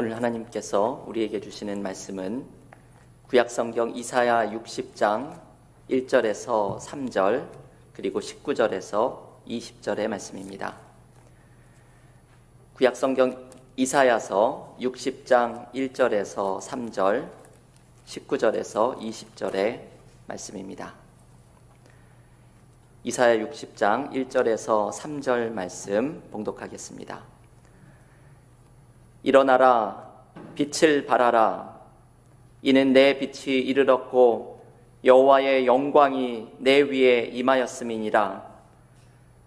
오늘 하나님께서 우리에게 주시는 말씀은 구약성경 이사야 60장 1절에서 3절 그리고 19절에서 20절의 말씀입니다. 구약성경 이사야서 60장 1절에서 3절 19절에서 20절의 말씀입니다. 이사야 60장 1절에서 3절 말씀 봉독하겠습니다. 일어나라, 빛을 발하라. 이는 내 빛이 이르렀고 여호와의 영광이 내 위에 임하였음이니라.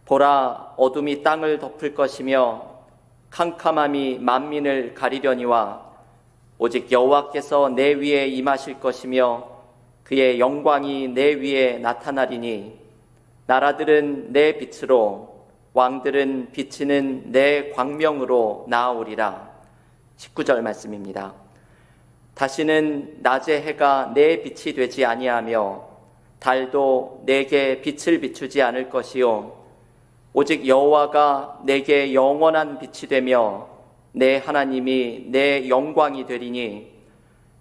보라, 어둠이 땅을 덮을 것이며 캄캄함이 만민을 가리려니와 오직 여호와께서 내 위에 임하실 것이며 그의 영광이 내 위에 나타나리니 나라들은 내 빛으로 왕들은 비치는 내 광명으로 나아오리라. 19절 말씀입니다. 다시는 낮의 해가 내 빛이 되지 아니하며 달도 내게 빛을 비추지 않을 것이요 오직 여호와가 내게 영원한 빛이 되며 내 하나님이 내 영광이 되리니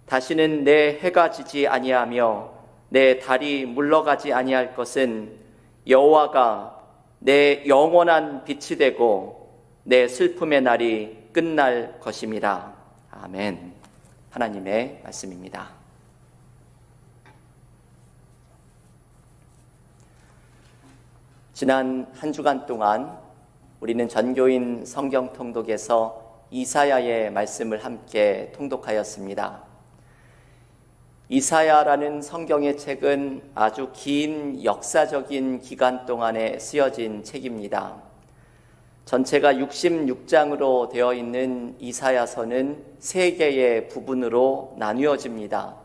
다시는 내 해가 지지 아니하며 내 달이 물러가지 아니할 것은 여호와가 내 영원한 빛이 되고 내 슬픔의 날이 끝날 것임이라. 아멘. 하나님의 말씀입니다. 지난 한 주간 동안 우리는 전교인 성경 통독에서 이사야의 말씀을 함께 통독하였습니다. 이사야라는 성경의 책은 아주 긴 역사적인 기간 동안에 쓰여진 책입니다. 전체가 66장으로 되어 있는 이사야서는 3개의 부분으로 나누어집니다.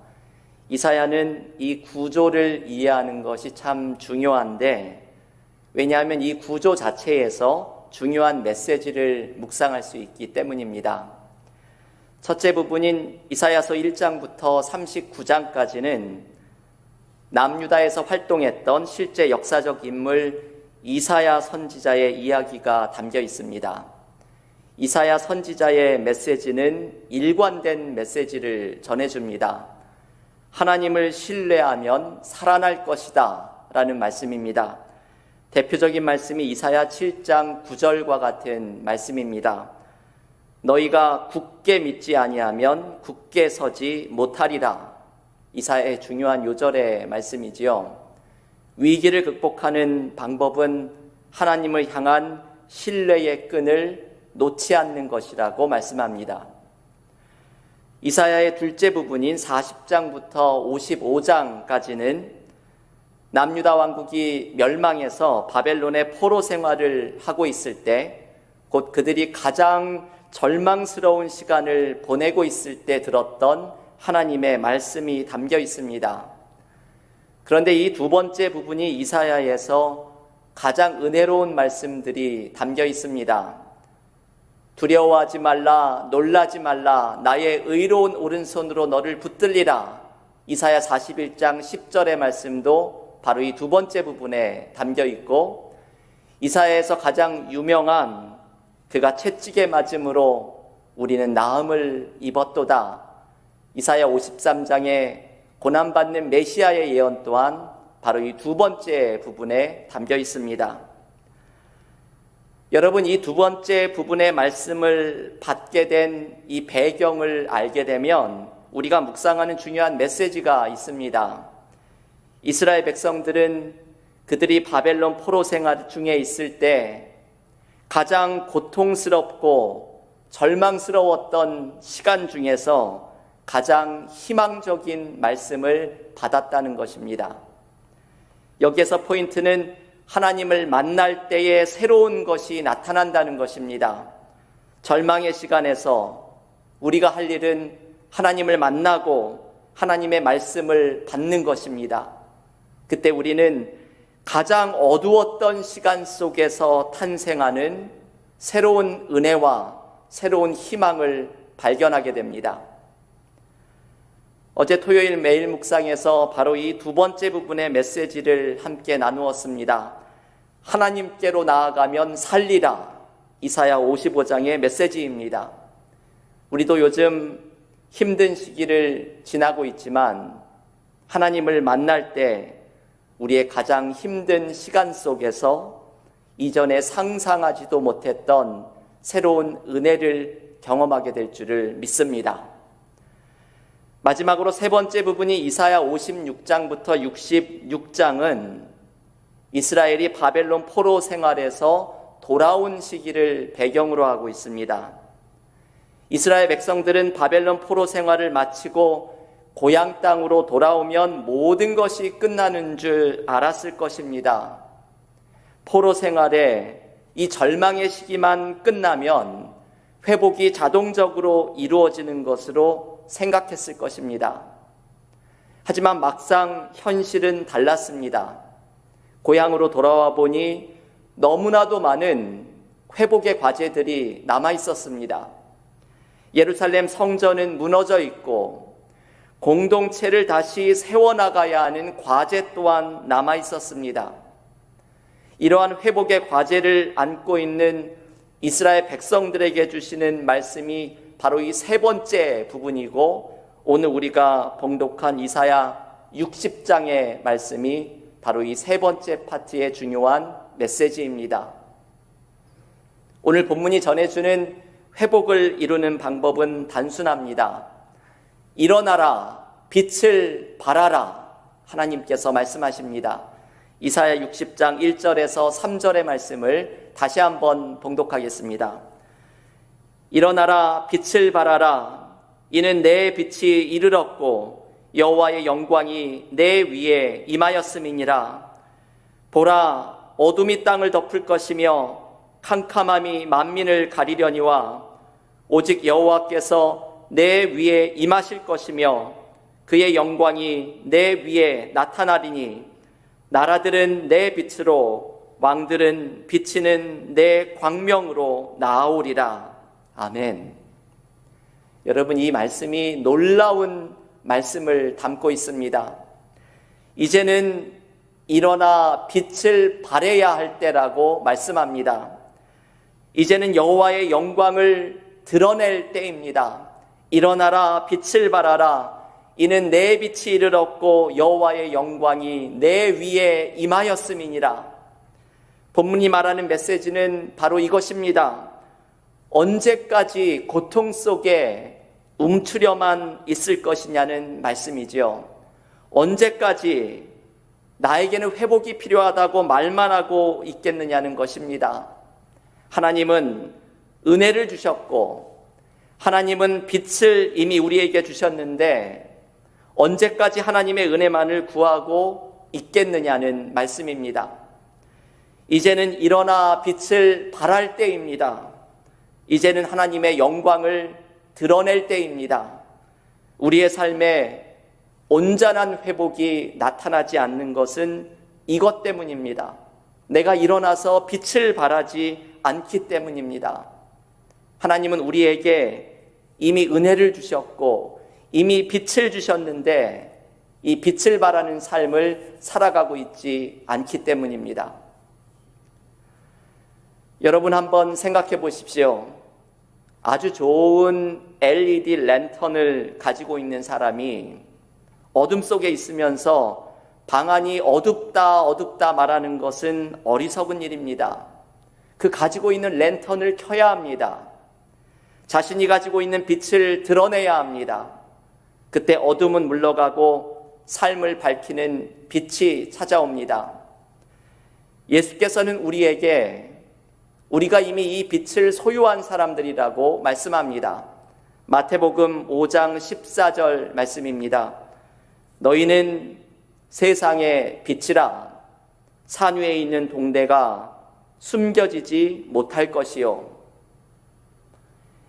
이사야는 이 구조를 이해하는 것이 참 중요한데, 왜냐하면 이 구조 자체에서 중요한 메시지를 묵상할 수 있기 때문입니다. 첫째 부분인 이사야서 1장부터 39장까지는 남유다에서 활동했던 실제 역사적 인물 이사야 선지자의 이야기가 담겨 있습니다. 이사야 선지자의 메시지는 일관된 메시지를 전해줍니다. 하나님을 신뢰하면 살아날 것이다 라는 말씀입니다. 대표적인 말씀이 이사야 7장 9절과 같은 말씀입니다. 너희가 굳게 믿지 아니하면 굳게 서지 못하리라. 이사야의 중요한 요절의 말씀이지요. 위기를 극복하는 방법은 하나님을 향한 신뢰의 끈을 놓지 않는 것이라고 말씀합니다. 이사야의 둘째 부분인 40장부터 55장까지는 남유다 왕국이 멸망해서 바벨론의 포로 생활을 하고 있을 때, 곧 그들이 가장 절망스러운 시간을 보내고 있을 때 들었던 하나님의 말씀이 담겨 있습니다. 그런데 이 두 번째 부분이 이사야에서 가장 은혜로운 말씀들이 담겨 있습니다. 두려워하지 말라, 놀라지 말라, 나의 의로운 오른손으로 너를 붙들리라. 이사야 41장 10절의 말씀도 바로 이 두 번째 부분에 담겨 있고, 이사야에서 가장 유명한 그가 채찍에 맞음으로 우리는 나음을 입었도다. 이사야 53장에 고난받는 메시아의 예언 또한 바로 이 두 번째 부분에 담겨 있습니다. 여러분, 이 두 번째 부분의 말씀을 받게 된 이 배경을 알게 되면 우리가 묵상하는 중요한 메시지가 있습니다. 이스라엘 백성들은 그들이 바벨론 포로 생활 중에 있을 때 가장 고통스럽고 절망스러웠던 시간 중에서 가장 희망적인 말씀을 받았다는 것입니다. 여기에서 포인트는 하나님을 만날 때에 새로운 것이 나타난다는 것입니다. 절망의 시간에서 우리가 할 일은 하나님을 만나고 하나님의 말씀을 받는 것입니다. 그때 우리는 가장 어두웠던 시간 속에서 탄생하는 새로운 은혜와 새로운 희망을 발견하게 됩니다. 어제 토요일 매일 묵상에서 바로 이 두 번째 부분의 메시지를 함께 나누었습니다. 하나님께로 나아가면 살리라. 이사야 55장의 메시지입니다. 우리도 요즘 힘든 시기를 지나고 있지만 하나님을 만날 때 우리의 가장 힘든 시간 속에서 이전에 상상하지도 못했던 새로운 은혜를 경험하게 될 줄을 믿습니다. 마지막으로 세 번째 부분이 이사야 56장부터 66장은 이스라엘이 바벨론 포로 생활에서 돌아온 시기를 배경으로 하고 있습니다. 이스라엘 백성들은 바벨론 포로 생활을 마치고 고향 땅으로 돌아오면 모든 것이 끝나는 줄 알았을 것입니다. 포로 생활에 이 절망의 시기만 끝나면 회복이 자동적으로 이루어지는 것으로 생각했을 것입니다. 하지만 막상 현실은 달랐습니다. 고향으로 돌아와 보니 너무나도 많은 회복의 과제들이 남아 있었습니다. 예루살렘 성전은 무너져 있고 공동체를 다시 세워나가야 하는 과제 또한 남아 있었습니다. 이러한 회복의 과제를 안고 있는 이스라엘 백성들에게 주시는 말씀이 바로 이 세 번째 부분이고, 오늘 우리가 봉독한 이사야 60장의 말씀이 바로 이 세 번째 파트의 중요한 메시지입니다. 오늘 본문이 전해주는 회복을 이루는 방법은 단순합니다. 일어나라, 빛을 발하라, 하나님께서 말씀하십니다. 이사야 60장 1절에서 3절의 말씀을 다시 한번 봉독하겠습니다. 일어나라, 빛을 발하라. 이는 내 빛이 이르렀고 여호와의 영광이 내 위에 임하였음이니라. 보라, 어둠이 땅을 덮을 것이며 캄캄함이 만민을 가리려니와 오직 여호와께서 내 위에 임하실 것이며 그의 영광이 내 위에 나타나리니 나라들은 내 빛으로 왕들은 비치는 내 광명으로 나아오리라. 아멘. 여러분, 이 말씀이 놀라운 말씀을 담고 있습니다. 이제는 일어나 빛을 발해야 할 때라고 말씀합니다. 이제는 여호와의 영광을 드러낼 때입니다. 일어나라, 빛을 발하라. 이는 내 빛이 이르렀고 여호와의 영광이 내 위에 임하였음이니라. 본문이 말하는 메시지는 바로 이것입니다. 언제까지 고통 속에 움츠려만 있을 것이냐는 말씀이지요. 언제까지 나에게는 회복이 필요하다고 말만 하고 있겠느냐는 것입니다. 하나님은 은혜를 주셨고 하나님은 빛을 이미 우리에게 주셨는데 언제까지 하나님의 은혜만을 구하고 있겠느냐는 말씀입니다. 이제는 일어나 빛을 발할 때입니다. 이제는 하나님의 영광을 드러낼 때입니다. 우리의 삶에 온전한 회복이 나타나지 않는 것은 이것 때문입니다. 내가 일어나서 빛을 발하지 않기 때문입니다. 하나님은 우리에게 이미 은혜를 주셨고 이미 빛을 주셨는데 이 빛을 발하는 삶을 살아가고 있지 않기 때문입니다. 여러분, 한번 생각해 보십시오. 아주 좋은 LED 랜턴을 가지고 있는 사람이 어둠 속에 있으면서 방안이 어둡다 말하는 것은 어리석은 일입니다. 그 가지고 있는 랜턴을 켜야 합니다. 자신이 가지고 있는 빛을 드러내야 합니다. 그때 어둠은 물러가고 삶을 밝히는 빛이 찾아옵니다. 예수께서는 우리에게 우리가 이미 이 빛을 소유한 사람들이라고 말씀합니다. 마태복음 5장 14절 말씀입니다. 너희는 세상의 빛이라. 산 위에 있는 동대가 숨겨지지 못할 것이요.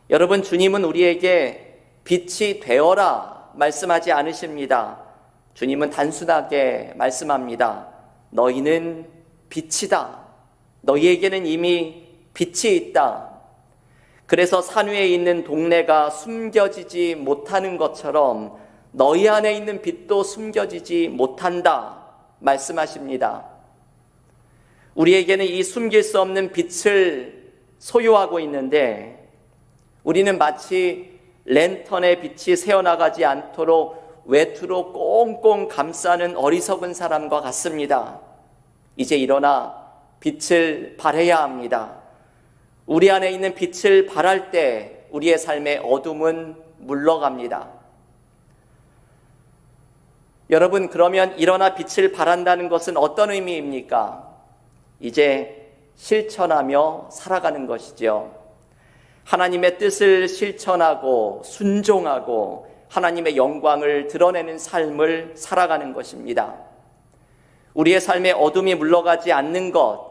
여러분, 주님은 우리에게 빛이 되어라 말씀하지 않으십니다. 주님은 단순하게 말씀합니다. 너희는 빛이다. 너희에게는 이미 빛이 있다. 그래서 산 위에 있는 동네가 숨겨지지 못하는 것처럼 너희 안에 있는 빛도 숨겨지지 못한다 말씀하십니다. 우리에게는 이 숨길 수 없는 빛을 소유하고 있는데 우리는 마치 랜턴의 빛이 새어나가지 않도록 외투로 꽁꽁 감싸는 어리석은 사람과 같습니다. 이제 일어나 빛을 발해야 합니다. 우리 안에 있는 빛을 발할 때 우리의 삶의 어둠은 물러갑니다. 여러분, 그러면 일어나 빛을 발한다는 것은 어떤 의미입니까? 이제 실천하며 살아가는 것이죠. 하나님의 뜻을 실천하고 순종하고 하나님의 영광을 드러내는 삶을 살아가는 것입니다. 우리의 삶에 어둠이 물러가지 않는 것,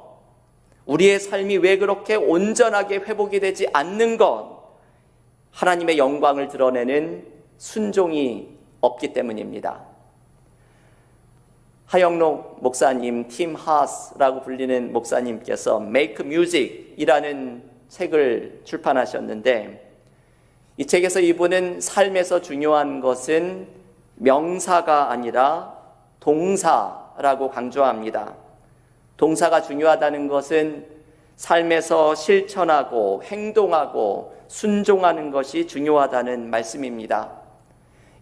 우리의 삶이 왜 그렇게 온전하게 회복이 되지 않는 것, 하나님의 영광을 드러내는 순종이 없기 때문입니다. 하영록 목사님, 팀 하스라고 불리는 목사님께서 Make Music이라는 책을 출판하셨는데, 이 책에서 이분은 삶에서 중요한 것은 명사가 아니라 동사라고 강조합니다. 동사가 중요하다는 것은 삶에서 실천하고 행동하고 순종하는 것이 중요하다는 말씀입니다.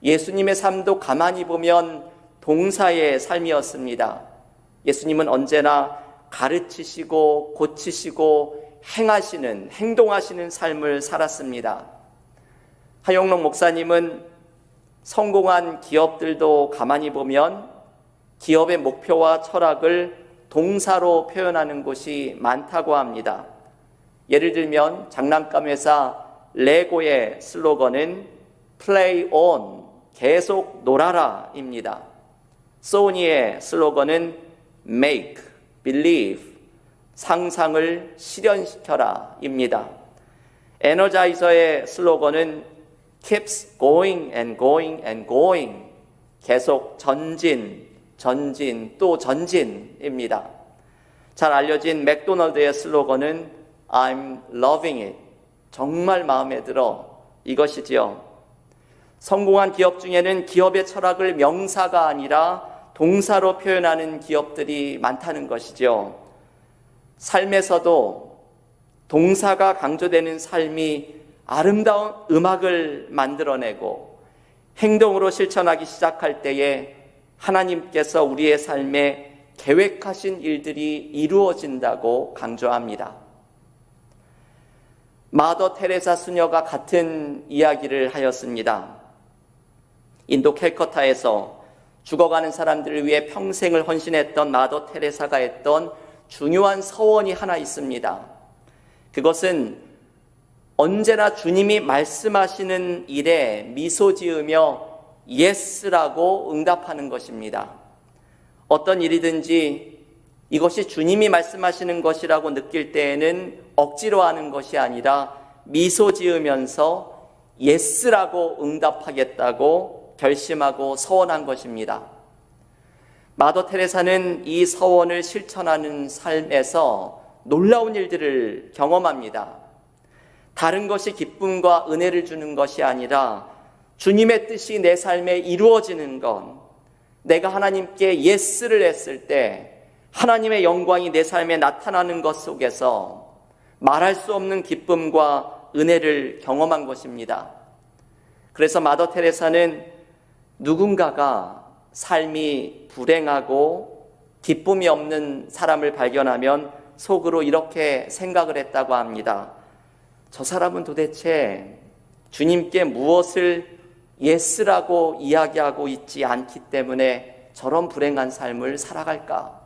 예수님의 삶도 가만히 보면 동사의 삶이었습니다. 예수님은 언제나 가르치시고 고치시고 행동하시는 삶을 살았습니다. 하영록 목사님은 성공한 기업들도 가만히 보면 기업의 목표와 철학을 동사로 표현하는 곳이 많다고 합니다. 예를 들면 장난감 회사 레고의 슬로건은 Play on, 계속 놀아라입니다. 소니의 슬로건은 Make Believe, 상상을 실현시켜라입니다. 에너자이저의 슬로건은 Keeps going and going and going, 계속 전진, 또 전진입니다. 잘 알려진 맥도날드의 슬로건은 I'm loving it, 정말 마음에 들어, 이것이지요. 성공한 기업 중에는 기업의 철학을 명사가 아니라 동사로 표현하는 기업들이 많다는 것이죠. 삶에서도 동사가 강조되는 삶이 아름다운 음악을 만들어내고 행동으로 실천하기 시작할 때에 하나님께서 우리의 삶에 계획하신 일들이 이루어진다고 강조합니다. 마더 테레사 수녀가 같은 이야기를 하였습니다. 인도 캘커타에서 죽어가는 사람들을 위해 평생을 헌신했던 마더 테레사가 했던 중요한 서원이 하나 있습니다. 그것은 언제나 주님이 말씀하시는 일에 미소 지으며 예스라고 응답하는 것입니다. 어떤 일이든지 이것이 주님이 말씀하시는 것이라고 느낄 때에는 억지로 하는 것이 아니라 미소 지으면서 예스라고 응답하겠다고 결심하고 서원한 것입니다. 마더 테레사는 이 서원을 실천하는 삶에서 놀라운 일들을 경험합니다. 다른 것이 기쁨과 은혜를 주는 것이 아니라 주님의 뜻이 내 삶에 이루어지는 것, 내가 하나님께 예스를 했을 때 하나님의 영광이 내 삶에 나타나는 것 속에서 말할 수 없는 기쁨과 은혜를 경험한 것입니다. 그래서 마더 테레사는 누군가가 삶이 불행하고 기쁨이 없는 사람을 발견하면 속으로 이렇게 생각을 했다고 합니다. 저 사람은 도대체 주님께 무엇을 예스라고 이야기하고 있지 않기 때문에 저런 불행한 삶을 살아갈까?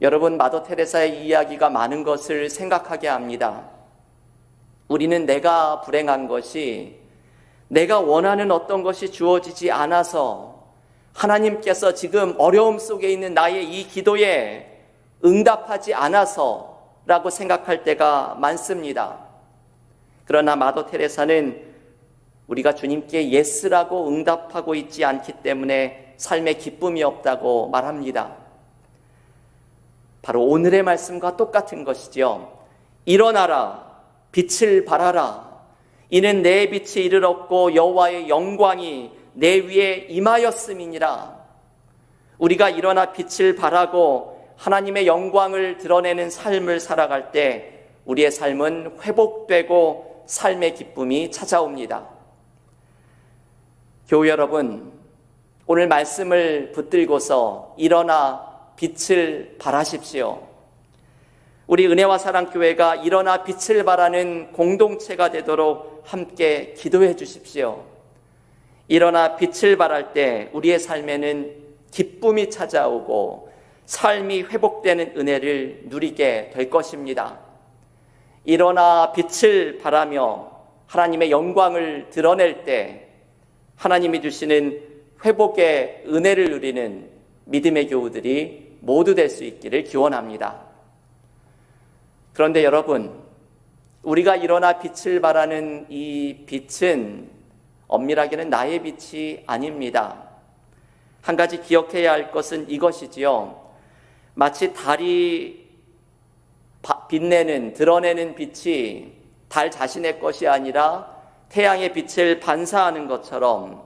여러분, 마더 테레사의 이야기가 많은 것을 생각하게 합니다. 우리는 내가 불행한 것이 내가 원하는 어떤 것이 주어지지 않아서 하나님께서 지금 어려움 속에 있는 나의 이 기도에 응답하지 않아서 라고 생각할 때가 많습니다. 그러나 마더 테레사는 우리가 주님께 예스라고 응답하고 있지 않기 때문에 삶에 기쁨이 없다고 말합니다. 바로 오늘의 말씀과 똑같은 것이죠. 일어나라, 빛을 발하라. 이는 내 빛이 이르렀고 여호와의 영광이 내 위에 임하였음이니라. 우리가 일어나 빛을 발하고 하나님의 영광을 드러내는 삶을 살아갈 때 우리의 삶은 회복되고 삶의 기쁨이 찾아옵니다. 교우 여러분, 오늘 말씀을 붙들고서 일어나 빛을 발하십시오. 우리 은혜와 사랑교회가 일어나 빛을 발하는 공동체가 되도록 함께 기도해 주십시오. 일어나 빛을 발할 때 우리의 삶에는 기쁨이 찾아오고 삶이 회복되는 은혜를 누리게 될 것입니다. 일어나 빛을 발하며 하나님의 영광을 드러낼 때 하나님이 주시는 회복의 은혜를 누리는 믿음의 교우들이 모두 될 수 있기를 기원합니다. 그런데 여러분, 우리가 일어나 빛을 발하는 이 빛은 엄밀하게는 나의 빛이 아닙니다. 한 가지 기억해야 할 것은 이것이지요. 마치 달이 빛내는, 드러내는 빛이 달 자신의 것이 아니라 태양의 빛을 반사하는 것처럼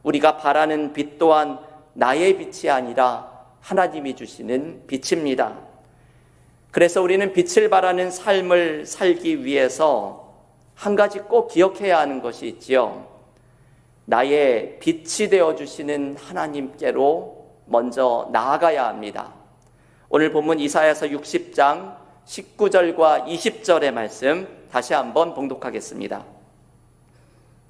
우리가 바라는 빛 또한 나의 빛이 아니라 하나님이 주시는 빛입니다. 그래서 우리는 빛을 발하는 삶을 살기 위해서 한 가지 꼭 기억해야 하는 것이 있지요. 나의 빛이 되어주시는 하나님께로 먼저 나아가야 합니다. 오늘 본문 이사야서 60장 19절과 20절의 말씀 다시 한번 봉독하겠습니다.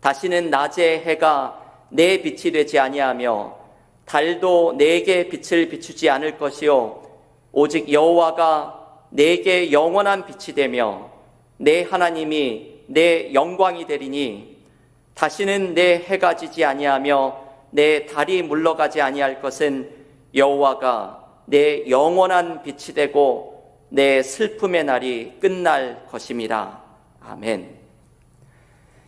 다시는 낮의 해가 내 빛이 되지 아니하며 달도 내게 빛을 비추지 않을 것이요 오직 여호와가 내게 영원한 빛이 되며 내 하나님이 내 영광이 되리니 다시는 내 해가 지지 아니하며 내 달이 물러가지 아니할 것은 여호와가 내 영원한 빛이 되고 내 슬픔의 날이 끝날 것임이라. 아멘.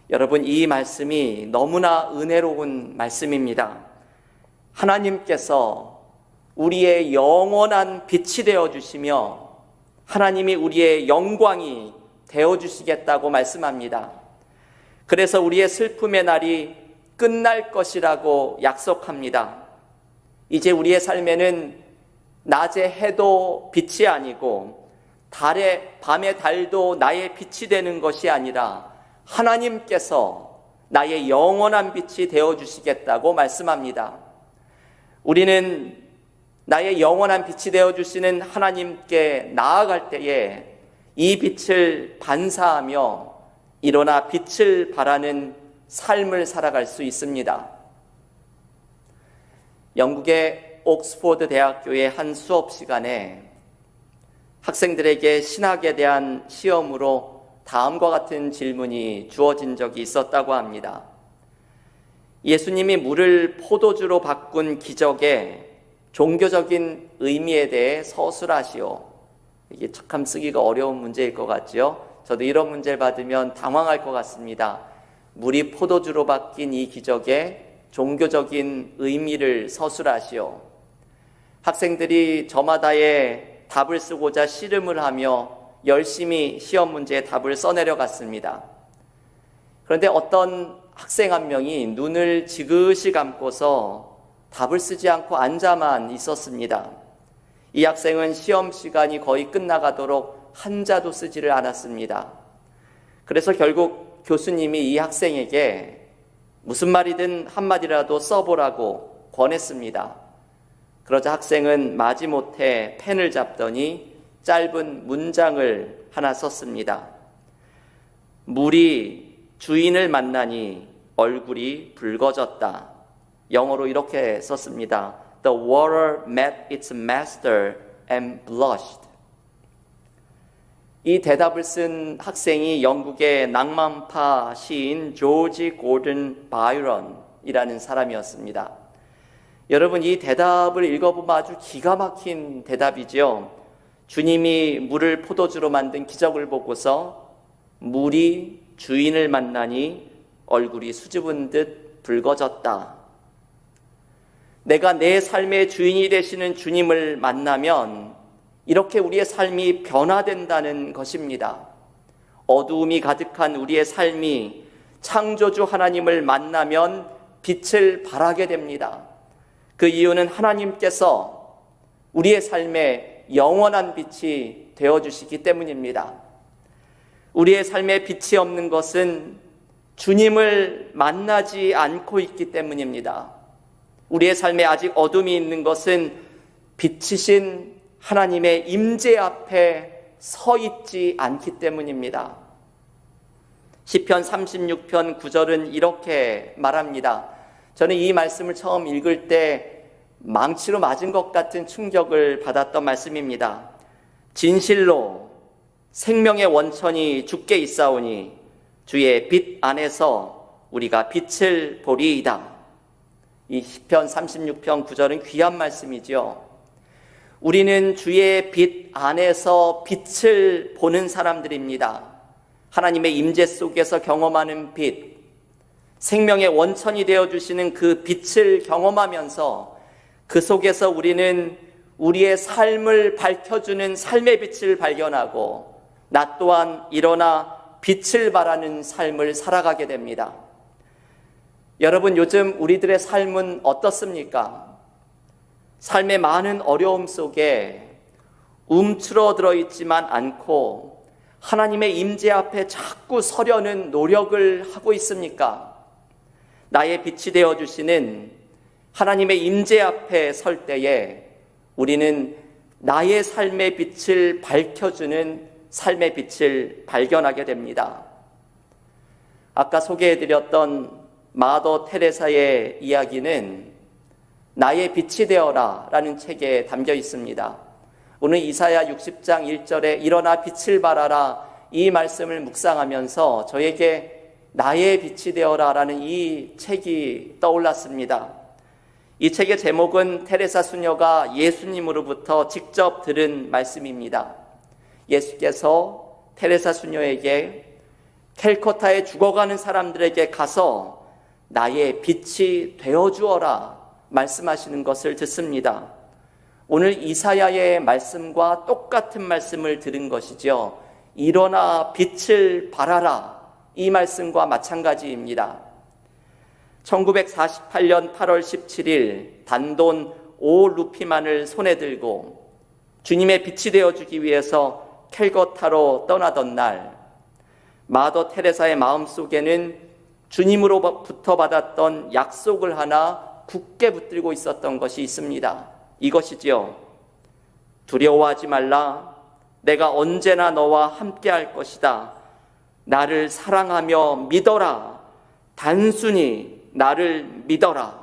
여러분, 이 말씀이 너무나 은혜로운 말씀입니다. 하나님께서 우리의 영원한 빛이 되어주시며 하나님이 우리의 영광이 되어주시겠다고 말씀합니다. 그래서 우리의 슬픔의 날이 끝날 것이라고 약속합니다. 이제 우리의 삶에는 낮의 해도 빛이 아니고 밤의 달도 나의 빛이 되는 것이 아니라 하나님께서 나의 영원한 빛이 되어주시겠다고 말씀합니다. 우리는 나의 영원한 빛이 되어주시는 하나님께 나아갈 때에 이 빛을 반사하며 일어나 빛을 발하는 삶을 살아갈 수 있습니다. 영국의 옥스포드 대학교의 한 수업 시간에 학생들에게 신학에 대한 시험으로 다음과 같은 질문이 주어진 적이 있었다고 합니다. 예수님이 물을 포도주로 바꾼 기적의 종교적인 의미에 대해 서술하시오. 이게 참 쓰기가 어려운 문제일 것 같죠? 저도 이런 문제를 받으면 당황할 것 같습니다. 물이 포도주로 바뀐 이 기적의 종교적인 의미를 서술하시오. 학생들이 저마다의 답을 쓰고자 씨름을 하며 열심히 시험 문제의 답을 써내려갔습니다. 그런데 어떤 학생 한 명이 눈을 지그시 감고서 답을 쓰지 않고 앉아만 있었습니다. 이 학생은 시험 시간이 거의 끝나가도록 한자도 쓰지를 않았습니다. 그래서 결국 교수님이 이 학생에게 무슨 말이든 한마디라도 써보라고 권했습니다. 그러자 학생은 마지못해 펜을 잡더니 짧은 문장을 하나 썼습니다. 물이 주인을 만나니 얼굴이 붉어졌다. 영어로 이렇게 썼습니다. The water met its master and blushed. 이 대답을 쓴 학생이 영국의 낭만파 시인 조지 고든 바이런이라는 사람이었습니다. 여러분, 이 대답을 읽어보면 아주 기가 막힌 대답이죠. 주님이 물을 포도주로 만든 기적을 보고서 물이 주인을 만나니 얼굴이 수줍은 듯 붉어졌다. 내가 내 삶의 주인이 되시는 주님을 만나면 이렇게 우리의 삶이 변화된다는 것입니다. 어두움이 가득한 우리의 삶이 창조주 하나님을 만나면 빛을 발하게 됩니다. 그 이유는 하나님께서 우리의 삶에 영원한 빛이 되어주시기 때문입니다. 우리의 삶에 빛이 없는 것은 주님을 만나지 않고 있기 때문입니다. 우리의 삶에 아직 어둠이 있는 것은 빛이신 하나님의 임재 앞에 서 있지 않기 때문입니다. 시편 36편 9절은 이렇게 말합니다. 저는 이 말씀을 처음 읽을 때 망치로 맞은 것 같은 충격을 받았던 말씀입니다. 진실로 생명의 원천이 주께 있사오니 주의 빛 안에서 우리가 빛을 보리이다. 이 시편 36편 9절은 귀한 말씀이죠. 우리는 주의 빛 안에서 빛을 보는 사람들입니다. 하나님의 임재 속에서 경험하는 빛, 생명의 원천이 되어주시는 그 빛을 경험하면서 그 속에서 우리는 우리의 삶을 밝혀주는 삶의 빛을 발견하고 나 또한 일어나 빛을 발하는 삶을 살아가게 됩니다. 여러분, 요즘 우리들의 삶은 어떻습니까? 삶의 많은 어려움 속에 움츠러들어 있지만 않고 하나님의 임재 앞에 자꾸 서려는 노력을 하고 있습니까? 나의 빛이 되어주시는 하나님의 임재 앞에 설 때에 우리는 나의 삶의 빛을 밝혀주는 삶의 빛을 발견하게 됩니다. 아까 소개해드렸던 마더 테레사의 이야기는 나의 빛이 되어라 라는 책에 담겨 있습니다. 오늘 이사야 60장 1절에 일어나 빛을 발하라 이 말씀을 묵상하면서 저에게 나의 빛이 되어라 라는 이 책이 떠올랐습니다. 이 책의 제목은 테레사 수녀가 예수님으로부터 직접 들은 말씀입니다. 예수께서 테레사 수녀에게 캘커타에 죽어가는 사람들에게 가서 나의 빛이 되어주어라 말씀하시는 것을 듣습니다. 오늘 이사야의 말씀과 똑같은 말씀을 들은 것이죠. 일어나 빛을 발하라 이 말씀과 마찬가지입니다. 1948년 8월 17일 단돈 5루피만을 손에 들고 주님의 빛이 되어주기 위해서 캘커타로 떠나던 날, 마더 테레사의 마음속에는 주님으로부터 받았던 약속을 하나 굳게 붙들고 있었던 것이 있습니다. 이것이지요. 두려워하지 말라. 내가 언제나 너와 함께 할 것이다. 나를 사랑하며 믿어라. 단순히 나를 믿어라.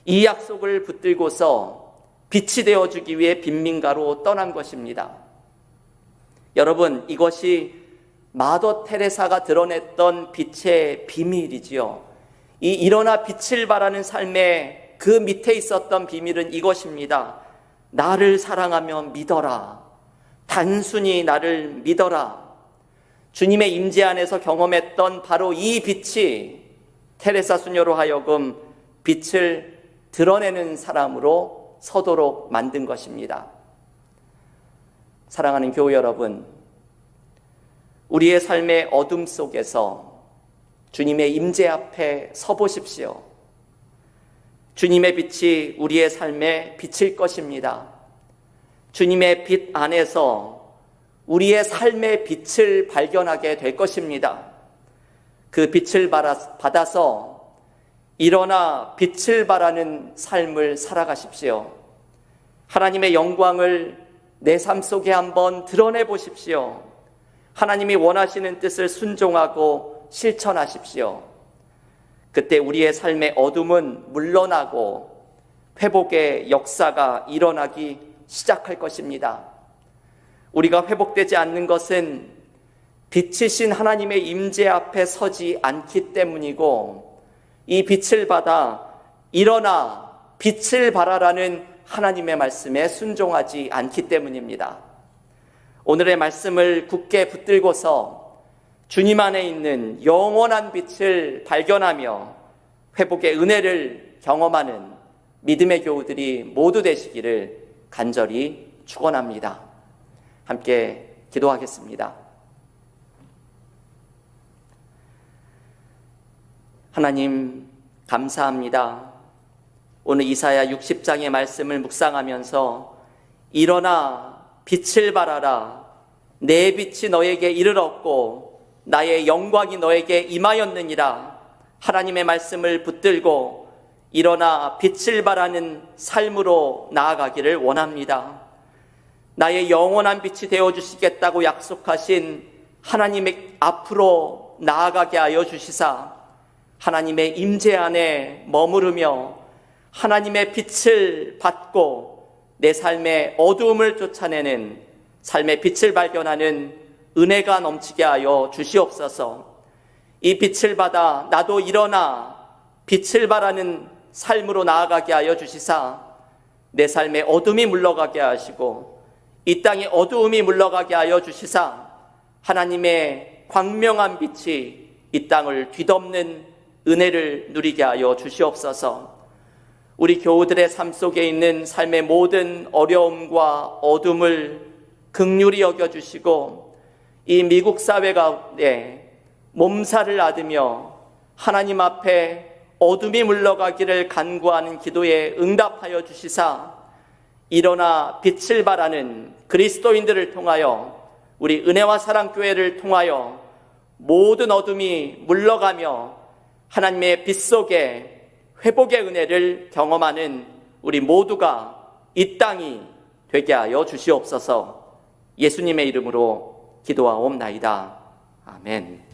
이 약속을 붙들고서 빛이 되어주기 위해 빈민가로 떠난 것입니다. 여러분, 이것이 마더 테레사가 드러냈던 빛의 비밀이지요. 이 일어나 빛을 발하는 삶의 그 밑에 있었던 비밀은 이것입니다. 나를 사랑하며 믿어라. 단순히 나를 믿어라. 주님의 임재 안에서 경험했던 바로 이 빛이 테레사 수녀로 하여금 빛을 드러내는 사람으로 서도록 만든 것입니다. 사랑하는 교우 여러분, 우리의 삶의 어둠 속에서 주님의 임재 앞에 서 보십시오. 주님의 빛이 우리의 삶에 비칠 것입니다. 주님의 빛 안에서 우리의 삶의 빛을 발견하게 될 것입니다. 그 빛을 받아서 일어나 빛을 발하는 삶을 살아가십시오. 하나님의 영광을 내 삶 속에 한번 드러내 보십시오. 하나님이 원하시는 뜻을 순종하고 실천하십시오. 그때 우리의 삶의 어둠은 물러나고 회복의 역사가 일어나기 시작할 것입니다. 우리가 회복되지 않는 것은 빛이신 하나님의 임재 앞에 서지 않기 때문이고, 이 빛을 받아 일어나 빛을 발하라는 하나님의 말씀에 순종하지 않기 때문입니다. 오늘의 말씀을 굳게 붙들고서 주님 안에 있는 영원한 빛을 발견하며 회복의 은혜를 경험하는 믿음의 교우들이 모두 되시기를 간절히 축원합니다. 함께 기도하겠습니다. 하나님, 감사합니다. 오늘 이사야 60장의 말씀을 묵상하면서 일어나 빛을 발하라. 내 빛이 너에게 이르렀고 나의 영광이 너에게 임하였느니라. 하나님의 말씀을 붙들고 일어나 빛을 발하는 삶으로 나아가기를 원합니다. 나의 영원한 빛이 되어주시겠다고 약속하신 하나님의 앞으로 나아가게 하여 주시사 하나님의 임재 안에 머무르며 하나님의 빛을 받고 내 삶의 어두움을 쫓아내는 삶의 빛을 발견하는 은혜가 넘치게 하여 주시옵소서. 이 빛을 받아 나도 일어나 빛을 발하는 삶으로 나아가게 하여 주시사 내 삶의 어둠이 물러가게 하시고 이 땅의 어두움이 물러가게 하여 주시사 하나님의 광명한 빛이 이 땅을 뒤덮는 은혜를 누리게 하여 주시옵소서. 우리 교우들의 삶 속에 있는 삶의 모든 어려움과 어둠을 긍휼히 여겨주시고 이 미국 사회 가운데 몸살을 앓으며 하나님 앞에 어둠이 물러가기를 간구하는 기도에 응답하여 주시사 일어나 빛을 발하는 그리스도인들을 통하여 우리 은혜와 사랑교회를 통하여 모든 어둠이 물러가며 하나님의 빛 속에 회복의 은혜를 경험하는 우리 모두가 이 땅이 되게 하여 주시옵소서. 예수님의 이름으로 기도하옵나이다. 아멘.